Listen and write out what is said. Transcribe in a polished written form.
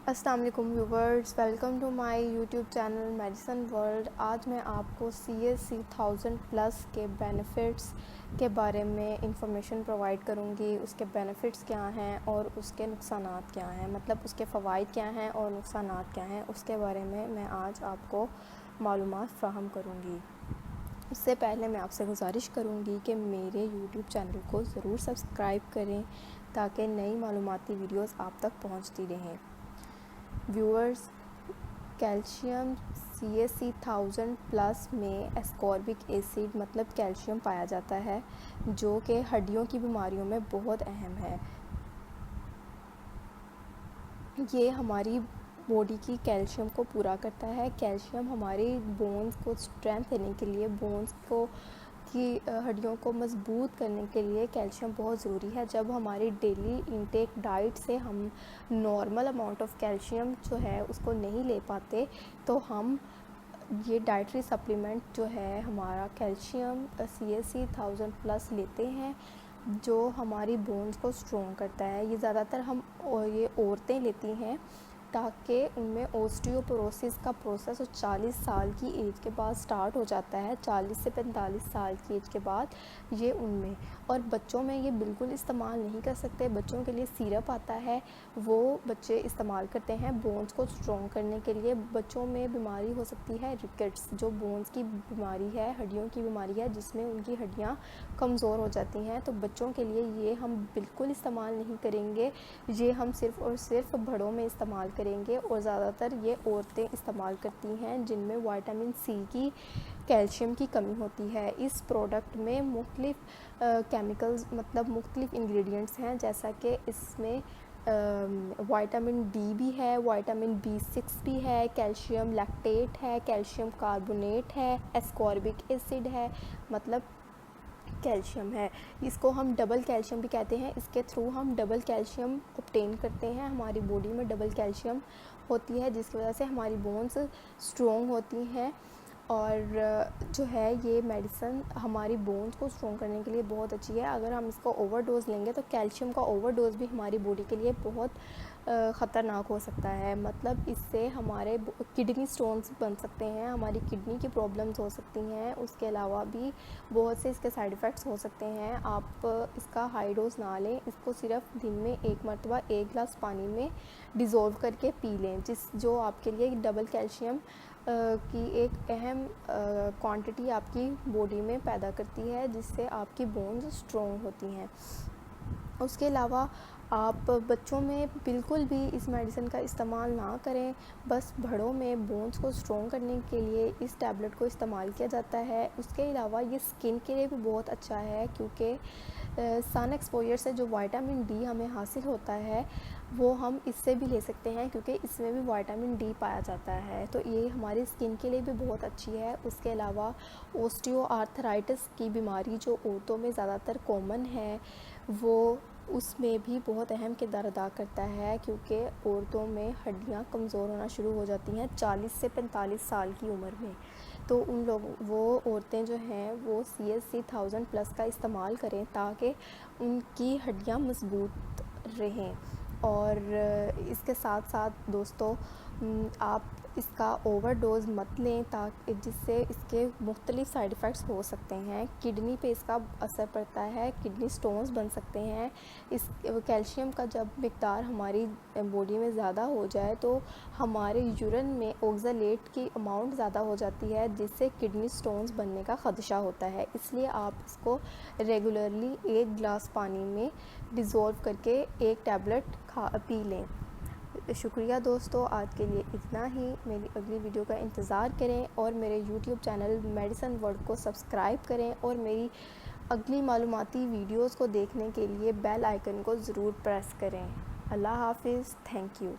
السلام علیکم viewers, welcome to my YouTube channel medicine world. آج میں آپ کو CSC 1000+ کے بینیفٹس کے بارے میں انفارمیشن پرووائڈ کروں گی۔ اس کے بینیفٹس کیا ہیں اور اس کے نقصانات کیا ہیں، مطلب اس کے فوائد کیا ہیں اور نقصانات کیا ہیں، اس کے بارے میں آج آپ کو معلومات فراہم کروں گی۔ اس سے پہلے میں آپ سے گزارش کروں گی کہ میرے یوٹیوب چینل کو ضرور سبسکرائب کریں تاکہ نئی معلوماتی ویڈیوز آپ تک پہنچتی رہیں۔ ویورز، کیلشیم CSC 1000+ میں اسکاربک ایسڈ مطلب کیلشیم پایا جاتا ہے، جو کہ ہڈیوں کی بیماریوں میں بہت اہم ہے۔ یہ ہماری باڈی کی کیلشیم کو پورا کرتا ہے۔ کیلشیم ہماری بونز کو اسٹرینتھ دینے کے لیے، بونز کو کی ہڈیوں کو مضبوط کرنے کے لیے کیلشیم بہت ضروری ہے۔ جب ہماری ڈیلی انٹیک ڈائٹ سے ہم نارمل اماؤنٹ آف کیلشیم جو ہے اس کو نہیں لے پاتے تو ہم یہ ڈائٹری سپلیمنٹ جو ہے ہمارا کیلشیم CSC 1000+ لیتے ہیں، جو ہماری بونز کو اسٹرونگ کرتا ہے۔ یہ زیادہ تر یہ عورتیں لیتی ہیں تاکہ ان میں اوسٹیوپوروسس کا پروسیس 40 سال کی ایج کے بعد سٹارٹ ہو جاتا ہے، 40 سے 45 سال کی ایج کے بعد یہ ان میں۔ اور بچوں میں یہ بالکل استعمال نہیں کر سکتے۔ بچوں کے لیے سیرپ آتا ہے، وہ بچے استعمال کرتے ہیں بونز کو اسٹرونگ کرنے کے لیے۔ بچوں میں بیماری ہو سکتی ہے رکٹس، جو بونز کی بیماری ہے، ہڈیوں کی بیماری ہے، جس میں ان کی ہڈیاں کمزور ہو جاتی ہیں، تو بچوں کے لیے یہ ہم بالکل استعمال نہیں کریں گے۔ یہ ہم صرف اور صرف بڑوں میں استعمال کریں گے، اور زیادہ تر یہ عورتیں استعمال کرتی ہیں جن میں وٹامن C کی کیلشیم کی کمی ہوتی ہے۔ اس پروڈکٹ میں مختلف کیمیکلز مطلب مختلف انگریڈینٹس ہیں، جیسا کہ اس میں وٹامن D بھی ہے، وٹامن B6 بھی ہے، کیلشیم لیکٹیٹ ہے، کیلشیم کاربونیٹ ہے، اسکاربک ایسڈ ہے، مطلب کیلشیم ہے۔ اس کو ہم ڈبل کیلشیم بھی کہتے ہیں۔ اس کے تھرو ہم ڈبل کیلشیم obtain کرتے ہیں، ہماری باڈی میں ڈبل کیلشیم ہوتی ہے، جس کی وجہ سے ہماری بونز اسٹرونگ ہوتی ہیں۔ اور جو ہے یہ میڈیسن ہماری بونز کو اسٹرونگ کرنے کے لیے بہت اچھی ہے۔ اگر ہم اس کو اوور ڈوز لیں گے تو کیلشیم کا اوور ڈوز بھی ہماری باڈی کے لیے بہت خطرناک ہو سکتا ہے۔ مطلب اس سے ہمارے کڈنی سٹونز بن سکتے ہیں، ہماری کڈنی کی پرابلمز ہو سکتی ہیں۔ اس کے علاوہ بھی بہت سے اس کے سائیڈ ایفیکٹس ہو سکتے ہیں۔ آپ اس کا ہائی ڈوز نہ لیں، اس کو صرف دن میں ایک مرتبہ 1 گلاس پانی میں ڈیزولو کر کے پی لیں، جو آپ کے لیے ڈبل کیلشیم کی ایک اہم کوانٹٹی آپ کی باڈی میں پیدا کرتی ہے، جس سے آپ کی بونز اسٹرونگ ہوتی ہیں۔ اس کے علاوہ آپ بچوں میں بالکل بھی اس میڈیسن کا استعمال نہ کریں، بس بڑوں میں بونز کو اسٹرونگ کرنے کے لیے اس ٹیبلٹ کو استعمال کیا جاتا ہے۔ اس کے علاوہ یہ اسکن کے لیے بھی بہت اچھا ہے، کیونکہ سن ایکسپوجر سے جو وٹامن D ہمیں حاصل ہوتا ہے وہ ہم اس سے بھی لے سکتے ہیں، کیونکہ اس میں بھی وٹامن D پایا جاتا ہے، تو یہ ہماری اسکن کے لیے بھی بہت اچھی ہے۔ اس کے علاوہ اوسٹیو آرتھرائٹس کی بیماری جو عورتوں میں زیادہ تر کامن ہے، وہ اس میں بھی بہت اہم کردار ادا کرتا ہے، کیونکہ عورتوں میں ہڈیاں کمزور ہونا شروع ہو جاتی ہیں 40 سے 45 سال کی عمر میں، تو وہ عورتیں جو ہیں وہ CSC 1000+ کا استعمال کریں تاکہ ان کی ہڈیاں مضبوط رہیں۔ اور اس کے ساتھ ساتھ دوستو، آپ اس کا اوور ڈوز مت لیں جس سے اس کے مختلف سائیڈ ایفیکٹس ہو سکتے ہیں۔ کڈنی پہ اس کا اثر پڑتا ہے، کڈنی سٹونز بن سکتے ہیں۔ اس کیلشیم کا جب مقدار ہماری باڈی میں زیادہ ہو جائے تو ہمارے یورین میں آکزالیٹ کی اماؤنٹ زیادہ ہو جاتی ہے، جس سے کڈنی سٹونز بننے کا خدشہ ہوتا ہے۔ اس لیے آپ اس کو ریگولرلی 1 گلاس پانی میں ڈیزولو کر کے ایک ٹیبلٹ پی لیں۔ شکریہ دوستو، آج کے لیے اتنا ہی۔ میری اگلی ویڈیو کا انتظار کریں اور میرے یوٹیوب چینل میڈیسن ورلڈ کو سبسکرائب کریں، اور میری اگلی معلوماتی ویڈیوز کو دیکھنے کے لیے بیل آئیکن کو ضرور پریس کریں۔ اللہ حافظ، تھینک یو۔